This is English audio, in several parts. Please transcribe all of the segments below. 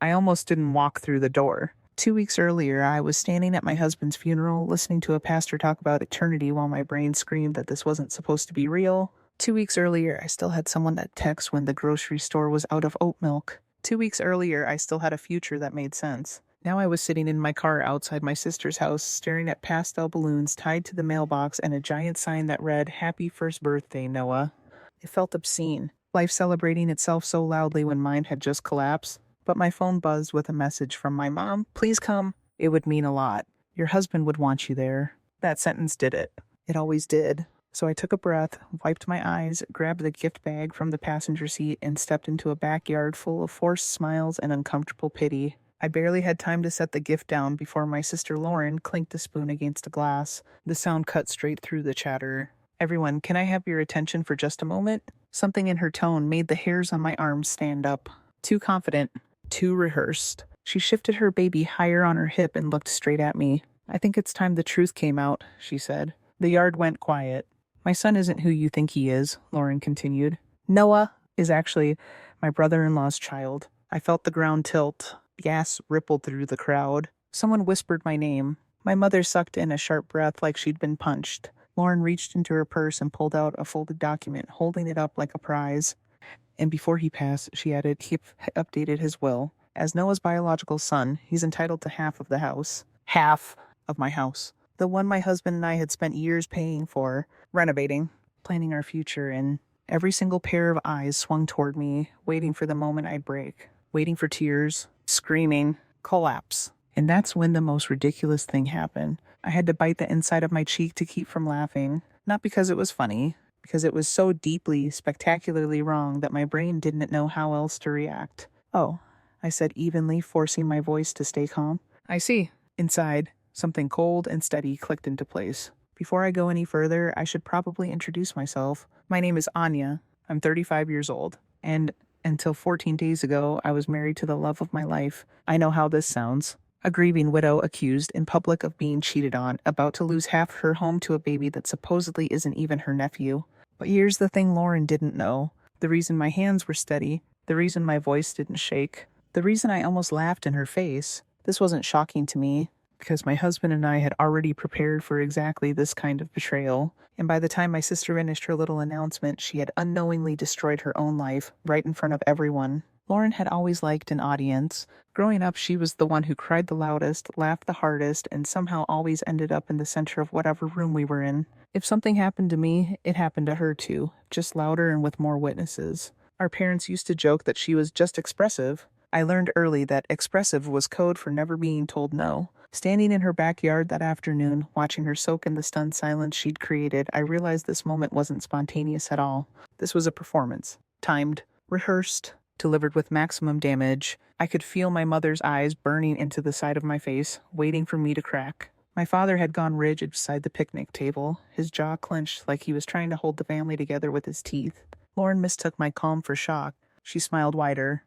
I almost didn't walk through the door. 2 weeks earlier, I was standing at my husband's funeral, listening to a pastor talk about eternity while my brain screamed that this wasn't supposed to be real. 2 weeks earlier, I still had someone that text when the grocery store was out of oat milk. 2 weeks earlier, I still had a future that made sense. Now I was sitting in my car outside my sister's house, staring at pastel balloons tied to the mailbox and a giant sign that read, "Happy First Birthday, Noah." It felt obscene, life celebrating itself so loudly when mine had just collapsed. But my phone buzzed with a message from my mom. "Please come." It would mean a lot. Your husband would want you there. That sentence did it. It always did. So I took a breath, wiped my eyes, grabbed the gift bag from the passenger seat, and stepped into a backyard full of forced smiles and uncomfortable pity. I barely had time to set the gift down before my sister Lauren clinked the spoon against a glass. The sound cut straight through the chatter. "Everyone, can I have your attention for just a moment?" Something in her tone made the hairs on my arms stand up. Too confident. Too rehearsed. She shifted her baby higher on her hip and looked straight at me. "I think it's time the truth came out," she said. The yard went quiet. "My son isn't who you think he is," Lauren continued. "Noah is actually my brother-in-law's child." I felt the ground tilt. Gas rippled through the crowd. Someone whispered my name. My mother sucked in a sharp breath like she'd been punched. Lauren reached into her purse and pulled out a folded document, holding it up like a prize. "And before he passed," she added, "he updated his will. As Noah's biological son, he's entitled to half of the house." Half of my house. The one my husband and I had spent years paying for, renovating, planning our future, and every single pair of eyes swung toward me, waiting for the moment I'd break, waiting for tears, screaming, collapse. And that's when the most ridiculous thing happened. I had to bite the inside of my cheek to keep from laughing, not because it was funny, because it was so deeply, spectacularly wrong that my brain didn't know how else to react. "Oh," I said evenly, forcing my voice to stay calm. "I see." Inside, something cold and steady clicked into place. Before I go any further, I should probably introduce myself. My name is Anya. I'm 35 years old. And until 14 days ago, I was married to the love of my life. I know how this sounds. A grieving widow accused in public of being cheated on, about to lose half her home to a baby that supposedly isn't even her nephew. But here's the thing Lauren didn't know. The reason my hands were steady, the reason my voice didn't shake, the reason I almost laughed in her face. This wasn't shocking to me, because my husband and I had already prepared for exactly this kind of betrayal. And by the time my sister finished her little announcement, she had unknowingly destroyed her own life right in front of everyone. Lauren had always liked an audience. Growing up, she was the one who cried the loudest, laughed the hardest, and somehow always ended up in the center of whatever room we were in. If something happened to me, it happened to her too, just louder and with more witnesses. Our parents used to joke that she was just expressive. I learned early that expressive was code for never being told no. Standing in her backyard that afternoon, watching her soak in the stunned silence she'd created, I realized this moment wasn't spontaneous at all. This was a performance. Timed, rehearsed, delivered with maximum damage. I could feel my mother's eyes burning into the side of my face, waiting for me to crack. My father had gone rigid beside the picnic table, his jaw clenched like he was trying to hold the family together with his teeth. Lauren mistook my calm for shock. She smiled wider.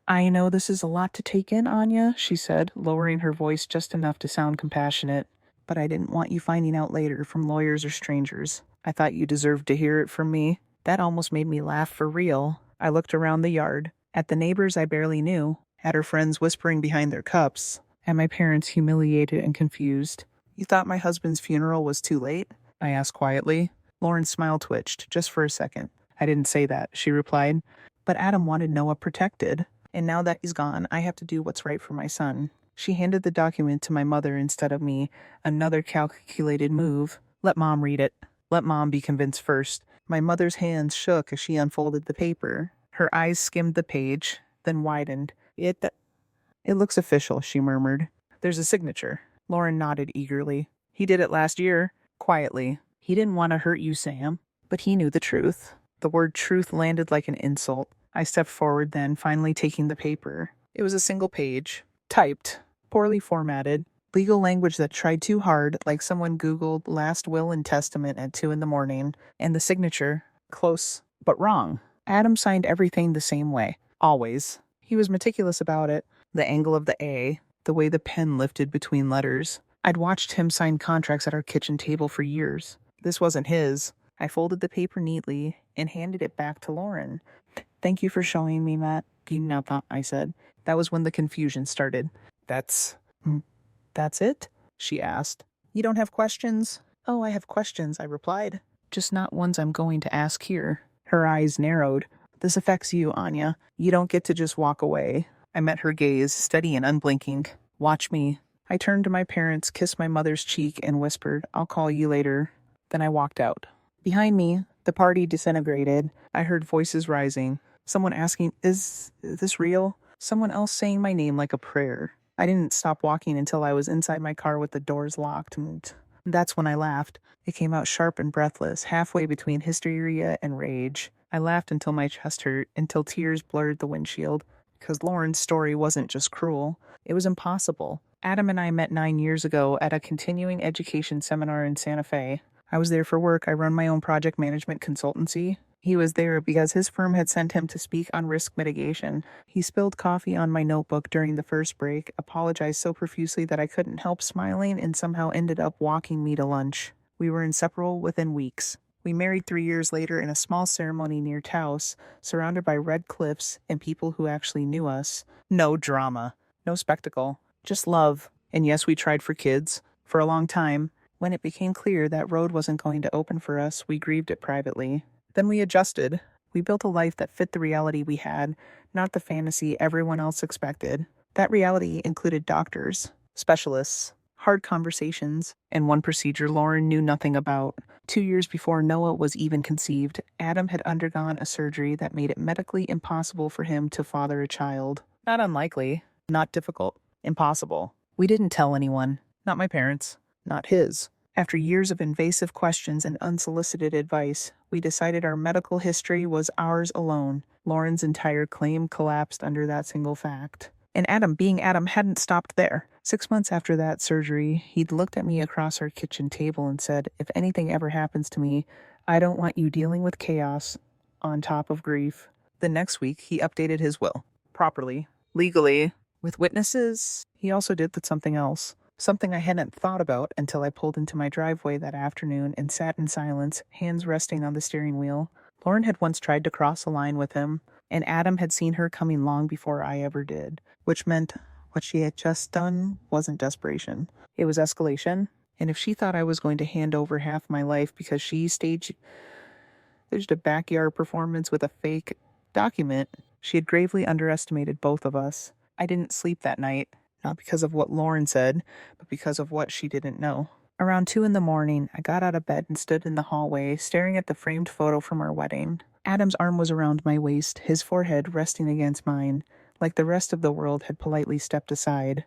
"I know this is a lot to take in, Anya," she said, lowering her voice just enough to sound compassionate. "But I didn't want you finding out later from lawyers or strangers. I thought you deserved to hear it from me." That almost made me laugh for real. I looked around the yard, at the neighbors I barely knew, at her friends whispering behind their cups, at my parents humiliated and confused. "You thought my husband's funeral was too late?" I asked quietly. Lauren's smile twitched, just for a second. "I didn't say that," she replied. "But Adam wanted Noah protected. And now that he's gone, I have to do what's right for my son." She handed the document to my mother instead of me, another calculated move. "Let Mom read it. Let Mom be convinced first." My mother's hands shook as she unfolded the paper. Her eyes skimmed the page, then widened. It looks official," she murmured. "There's a signature." Lauren nodded eagerly. "He did it last year." Quietly. "He didn't want to hurt you, Sam, but he knew the truth." The word truth landed like an insult. I stepped forward then, finally taking the paper. It was a single page, typed, poorly formatted, legal language that tried too hard, like someone Googled last will and testament at 2 a.m, and the signature, close, but wrong. Adam signed everything the same way, always. He was meticulous about it, the angle of the A, the way the pen lifted between letters. I'd watched him sign contracts at our kitchen table for years. This wasn't his. I folded the paper neatly and handed it back to Lauren. "Thank you for showing me, Matt," I said. That was when the confusion started. That's... That's it? She asked. You don't have questions? Oh, I have questions, I replied. Just not ones I'm going to ask here. Her eyes narrowed. This affects you, Anya. You don't get to just walk away. I met her gaze, steady and unblinking. Watch me. I turned to my parents, kissed my mother's cheek, and whispered, I'll call you later. Then I walked out. Behind me, the party disintegrated. I heard voices rising. Someone asking, Is this real? Someone else saying my name like a prayer. I didn't stop walking until I was inside my car with the doors locked, and that's when I laughed. It came out sharp and breathless, halfway between hysteria and rage. I laughed until my chest hurt, until tears blurred the windshield. Because Lauren's story wasn't just cruel, it was impossible. Adam and I met 9 years ago at a continuing education seminar in Santa Fe. I was there for work. I run my own project management consultancy. He was there because his firm had sent him to speak on risk mitigation. He spilled coffee on my notebook during the first break, apologized so profusely that I couldn't help smiling, and somehow ended up walking me to lunch. We were inseparable within weeks. We married 3 years later in a small ceremony near Taos, surrounded by red cliffs and people who actually knew us. No drama, no spectacle, just love. And yes, we tried for kids. For a long time. When it became clear that road wasn't going to open for us, we grieved it privately. Then we adjusted. We built a life that fit the reality we had, not the fantasy everyone else expected. That reality included doctors, specialists, hard conversations, and one procedure Lauren knew nothing about. 2 years before Noah was even conceived, Adam had undergone a surgery that made it medically impossible for him to father a child. Not unlikely, not difficult, impossible. We didn't tell anyone, not my parents, not his. After years of invasive questions and unsolicited advice, we decided our medical history was ours alone. Lauren's entire claim collapsed under that single fact. And Adam, being Adam, hadn't stopped there. 6 months after that surgery, he'd looked at me across our kitchen table and said, if anything ever happens to me, I don't want you dealing with chaos on top of grief. The next week, he updated his will. Properly. Legally. With witnesses. He also did something else. Something I hadn't thought about until I pulled into my driveway that afternoon and sat in silence, hands resting on the steering wheel. Lauren had once tried to cross a line with him, and Adam had seen her coming long before I ever did, which meant what she had just done wasn't desperation. It was escalation, and if she thought I was going to hand over half my life because she staged a backyard performance with a fake document, she had gravely underestimated both of us. I didn't sleep that night. Not because of what Lauren said, but because of what she didn't know. Around 2 a.m, I got out of bed and stood in the hallway, staring at the framed photo from our wedding. Adam's arm was around my waist, his forehead resting against mine, like the rest of the world had politely stepped aside.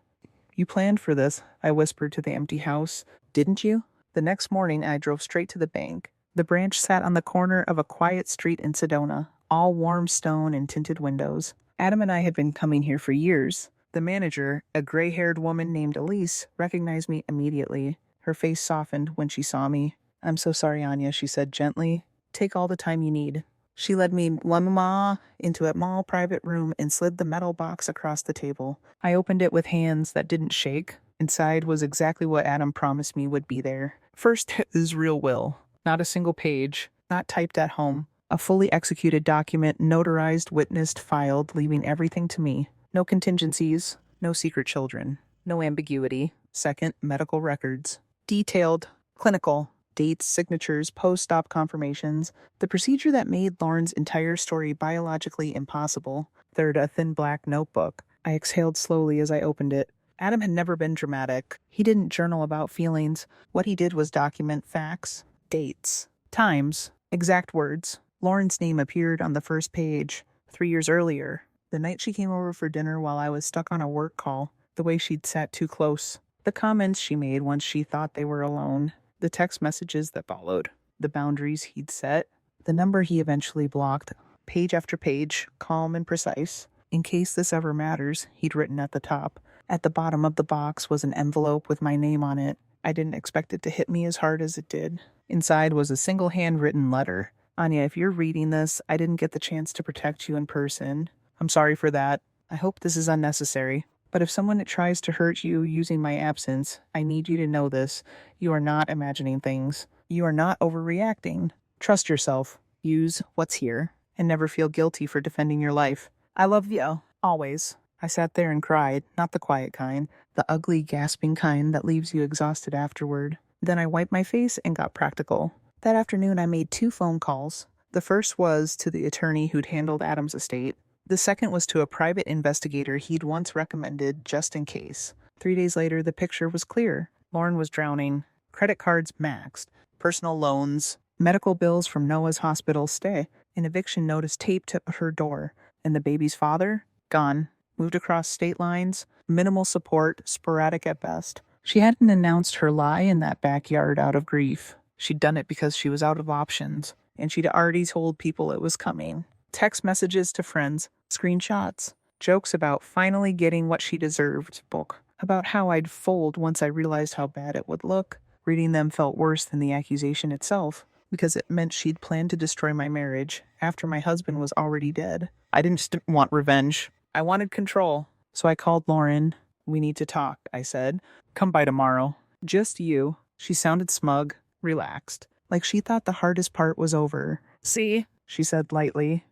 You planned for this, I whispered to the empty house. Didn't you? The next morning, I drove straight to the bank. The branch sat on the corner of a quiet street in Sedona, all warm stone and tinted windows. Adam and I had been coming here for years. The manager, a gray-haired woman named Elise, recognized me immediately. Her face softened when she saw me. I'm so sorry, Anya, she said gently. Take all the time you need. She led me into a small private room and slid the metal box across the table. I opened it with hands that didn't shake. Inside was exactly what Adam promised me would be there. First, his real will. Not a single page. Not typed at home. A fully executed document, notarized, witnessed, filed, leaving everything to me. No contingencies, no secret children, no ambiguity. Second, medical records. Detailed, clinical, dates, signatures, post-op confirmations. The procedure that made Lauren's entire story biologically impossible. Third, a thin black notebook. I exhaled slowly as I opened it. Adam had never been dramatic. He didn't journal about feelings. What he did was document facts, dates, times, exact words. Lauren's name appeared on the first page 3 years earlier. The night she came over for dinner while I was stuck on a work call, the way she'd sat too close, the comments she made once she thought they were alone, the text messages that followed, the boundaries he'd set, the number he eventually blocked, page after page, calm and precise. In case this ever matters, he'd written at the top. At the bottom of the box was an envelope with my name on it. I didn't expect it to hit me as hard as it did. Inside was a single handwritten letter. Anya, if you're reading this, I didn't get the chance to protect you in person. I'm sorry for that. I hope this is unnecessary. But if someone tries to hurt you using my absence, I need you to know this. You are not imagining things. You are not overreacting. Trust yourself. Use what's here. And never feel guilty for defending your life. I love you. Always. I sat there and cried, not the quiet kind, the ugly, gasping kind that leaves you exhausted afterward. Then I wiped my face and got practical. That afternoon, I made 2 phone calls. The first was to the attorney who'd handled Adam's estate. The second was to a private investigator he'd once recommended just in case. 3 days later, the picture was clear. Lauren was drowning, credit cards maxed, personal loans, medical bills from Noah's hospital stay, an eviction notice taped to her door, and the baby's father? Gone. Moved across state lines, minimal support, sporadic at best. She hadn't announced her lie in that backyard out of grief. She'd done it because she was out of options, and she'd already told people it was coming. Text messages to friends, screenshots, jokes about finally getting what she deserved, book, about how I'd fold once I realized how bad it would look. Reading them felt worse than the accusation itself, because it meant she'd planned to destroy my marriage after my husband was already dead. I didn't just want revenge. I wanted control. So I called Lauren. We need to talk, I said. Come by tomorrow. Just you. She sounded smug, relaxed, like she thought the hardest part was over. See, she said lightly.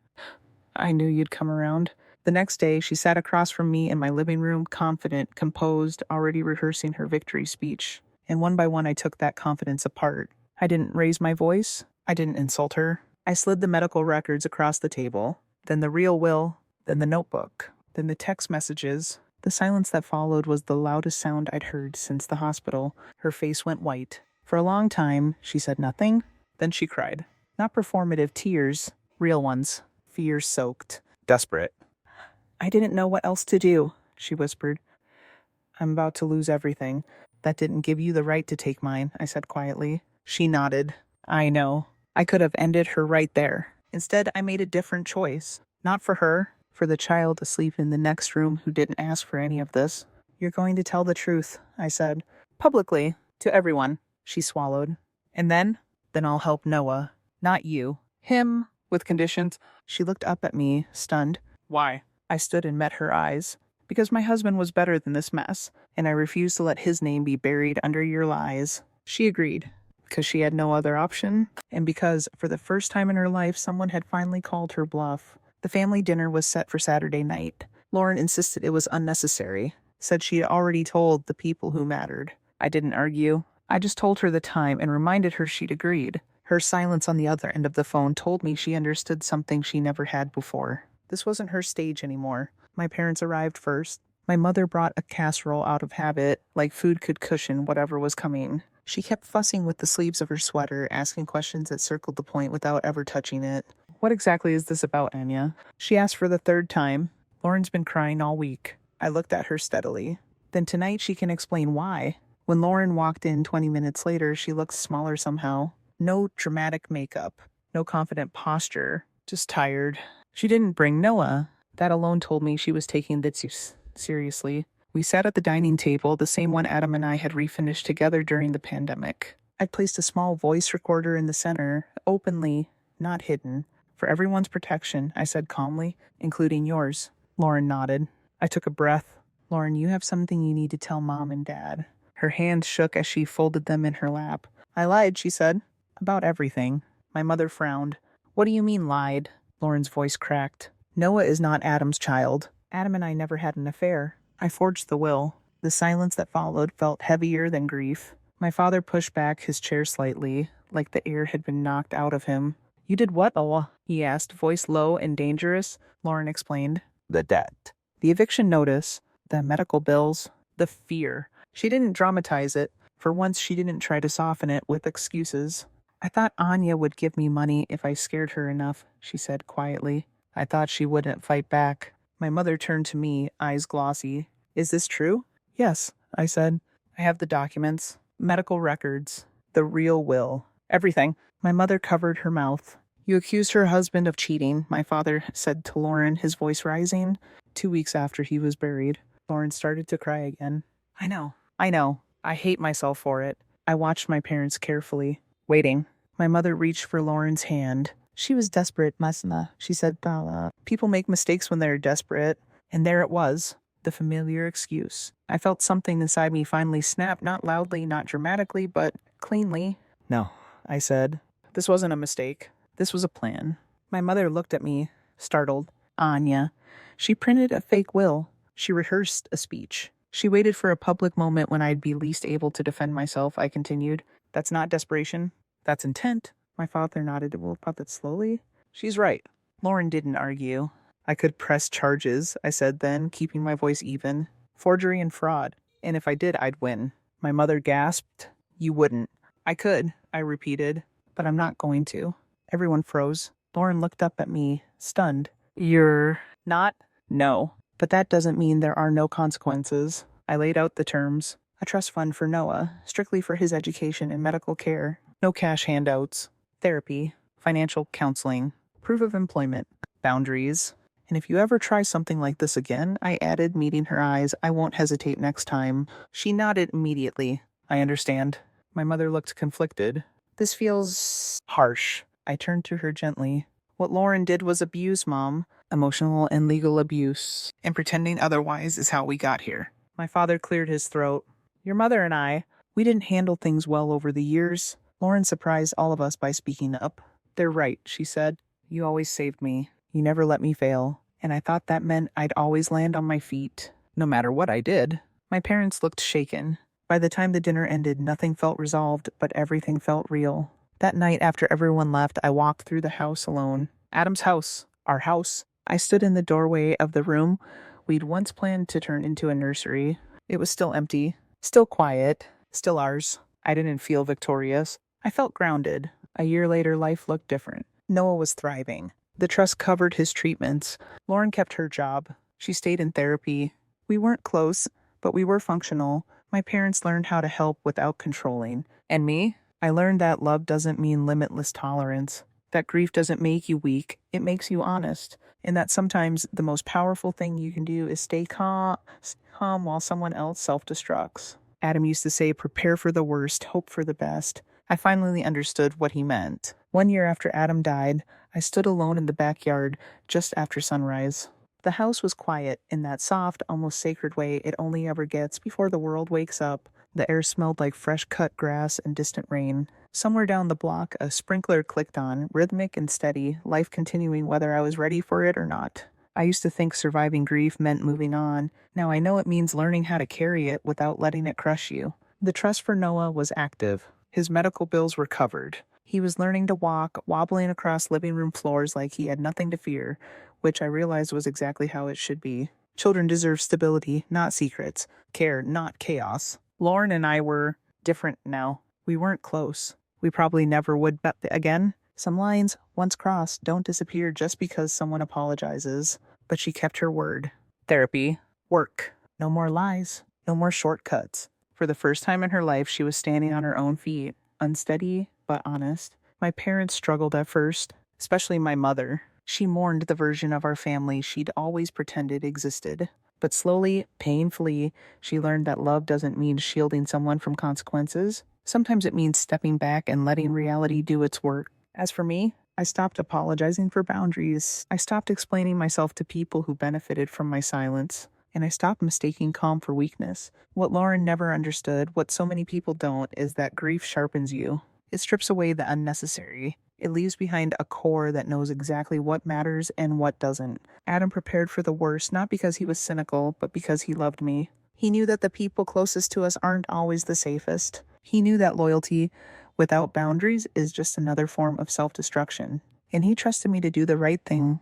I knew you'd come around. The next day, she sat across from me in my living room, confident, composed, already rehearsing her victory speech. And one by one, I took that confidence apart. I didn't raise my voice. I didn't insult her. I slid the medical records across the table, then the real will, then the notebook, then the text messages. The silence that followed was the loudest sound I'd heard since the hospital. Her face went white. For a long time, she said nothing. Then she cried. Not performative tears, real ones, fear-soaked, desperate. I didn't know what else to do, she whispered. I'm about to lose everything. That didn't give you the right to take mine, I said quietly. She nodded. I know. I could have ended her right there. Instead, I made a different choice. Not for her, for the child asleep in the next room who didn't ask for any of this. You're going to tell the truth, I said. Publicly, to everyone. She swallowed. And then I'll help Noah. Not you. Him, with conditions. She looked up at me, stunned. Why? I stood and met her eyes. Because my husband was better than this mess, and I refused to let his name be buried under your lies. She agreed. Because she had no other option, and because, for the first time in her life, someone had finally called her bluff. The family dinner was set for Saturday night. Lauren insisted it was unnecessary, said she had already told the people who mattered. I didn't argue. I just told her the time and reminded her she'd agreed. Her silence on the other end of the phone told me she understood something she never had before. This wasn't her stage anymore. My parents arrived first. My mother brought a casserole out of habit, like food could cushion whatever was coming. She kept fussing with the sleeves of her sweater, asking questions that circled the point without ever touching it. What exactly is this about, Anya? She asked for the 3rd time. Lauren's been crying all week. I looked at her steadily. Then tonight she can explain why. When Lauren walked in 20 minutes later, she looked smaller somehow. No dramatic makeup. No confident posture. Just tired. She didn't bring Noah. That alone told me she was taking this seriously. We sat at the dining table, the same one Adam and I had refinished together during the pandemic. I'd placed a small voice recorder in the center, openly, not hidden. For everyone's protection, I said calmly, including yours. Lauren nodded. I took a breath. Lauren, you have something you need to tell Mom and Dad. Her hands shook as she folded them in her lap. I lied, she said. About everything. My mother frowned. What do you mean lied? Lauren's voice cracked. Noah is not Adam's child. Adam and I never had an affair. I forged the will. The silence that followed felt heavier than grief. My father pushed back his chair slightly, like the air had been knocked out of him. You did what, Noah? He asked, voice low and dangerous. Lauren explained. The debt. The eviction notice. The medical bills. The fear. She didn't dramatize it. For once, she didn't try to soften it with excuses. I thought Anya would give me money if I scared her enough, she said quietly. I thought she wouldn't fight back. My mother turned to me, eyes glossy. Is this true? Yes, I said. I have the documents, medical records, the real will, everything. My mother covered her mouth. You accused her husband of cheating, my father said to Lauren, his voice rising. 2 weeks after he was buried, Lauren started to cry again. I know. I hate myself for it. I watched my parents carefully, waiting. My mother reached for Lauren's hand. She was desperate, Masna, she said. People make mistakes when they're desperate. And there it was, the familiar excuse. I felt something inside me finally snap, not loudly, not dramatically, but cleanly. No, I said. This wasn't a mistake. This was a plan. My mother looked at me, startled. Anya. She printed a fake will. She rehearsed a speech. She waited for a public moment when I'd be least able to defend myself, I continued. That's not desperation. That's intent. My father nodded slowly. She's right. Lauren didn't argue. I could press charges, I said then, keeping my voice even. Forgery and fraud. And if I did, I'd win. My mother gasped. You wouldn't. I could, I repeated, but I'm not going to. Everyone froze. Lauren looked up at me, stunned. You're not? No. But that doesn't mean there are no consequences. I laid out the terms. A trust fund for Noah, strictly for his education and medical care. No cash handouts. Therapy. Financial counseling. Proof of employment. Boundaries. And if you ever try something like this again, I added, meeting her eyes, I won't hesitate next time. She nodded immediately. I understand. My mother looked conflicted. This feels harsh. I turned to her gently. What Lauren did was abuse, Mom. Emotional and legal abuse. And pretending otherwise is how we got here. My father cleared his throat. Your mother and I, we didn't handle things well over the years. Lauren surprised all of us by speaking up. They're right, she said. You always saved me. You never let me fail. And I thought that meant I'd always land on my feet, no matter what I did. My parents looked shaken. By the time the dinner ended, nothing felt resolved, but everything felt real. That night, after everyone left, I walked through the house alone. Adam's house. Our house. I stood in the doorway of the room we'd once planned to turn into a nursery. It was still empty, still quiet, still ours. I didn't feel victorious. I felt grounded. A year later, life looked different. Noah was thriving. The trust covered his treatments. Lauren kept her job. She stayed in therapy. We weren't close, but we were functional. My parents learned how to help without controlling. And me? I learned that love doesn't mean limitless tolerance. That grief doesn't make you weak. It makes you honest. And that sometimes the most powerful thing you can do is stay calm while someone else self-destructs. Adam used to say, prepare for the worst, hope for the best. I finally understood what he meant. 1 year after Adam died, I stood alone in the backyard just after sunrise. The house was quiet in that soft, almost sacred way it only ever gets before the world wakes up. The air smelled like fresh cut grass and distant rain. Somewhere down the block, a sprinkler clicked on, rhythmic and steady, life continuing whether I was ready for it or not. I used to think surviving grief meant moving on. Now I know it means learning how to carry it without letting it crush you. The trust for Noah was active. His medical bills were covered. He was learning to walk, wobbling across living room floors like he had nothing to fear, which I realized was exactly how it should be. Children deserve stability, not secrets. Care, not chaos. Lauren and I were different now. We weren't close. We probably never would be again. Some lines, once crossed, don't disappear just because someone apologizes. But she kept her word. Therapy. Work. No more lies. No more shortcuts. For the first time in her life, she was standing on her own feet. Unsteady, but honest. My parents struggled at first, especially my mother. She mourned the version of our family she'd always pretended existed. But slowly, painfully, she learned that love doesn't mean shielding someone from consequences. Sometimes it means stepping back and letting reality do its work. As for me, I stopped apologizing for boundaries. I stopped explaining myself to people who benefited from my silence. And I stopped mistaking calm for weakness. What Lauren never understood, what so many people don't, is that grief sharpens you. It strips away the unnecessary. It leaves behind a core that knows exactly what matters and what doesn't. Adam prepared for the worst, not because he was cynical, but because he loved me. He knew that the people closest to us aren't always the safest. He knew that loyalty without boundaries is just another form of self-destruction. And he trusted me to do the right thing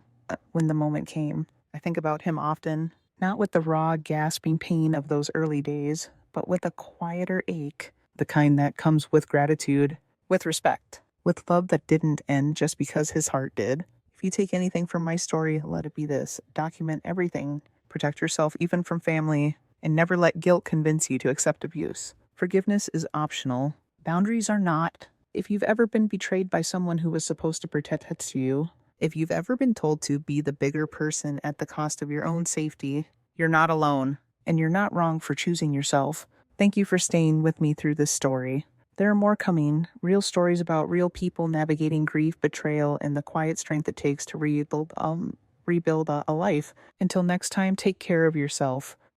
when the moment came. I think about him often, not with the raw, gasping pain of those early days, but with a quieter ache, the kind that comes with gratitude, with respect, with love that didn't end just because his heart did. If you take anything from my story, let it be this. Document everything. Protect yourself even from family, and never let guilt convince you to accept abuse. Forgiveness is optional. Boundaries are not. If you've ever been betrayed by someone who was supposed to protect you, if you've ever been told to be the bigger person at the cost of your own safety, you're not alone, and you're not wrong for choosing yourself. Thank you for staying with me through this story. There are more coming, real stories about real people navigating grief, betrayal, and the quiet strength it takes to rebuild a life. Until next time, take care of yourself.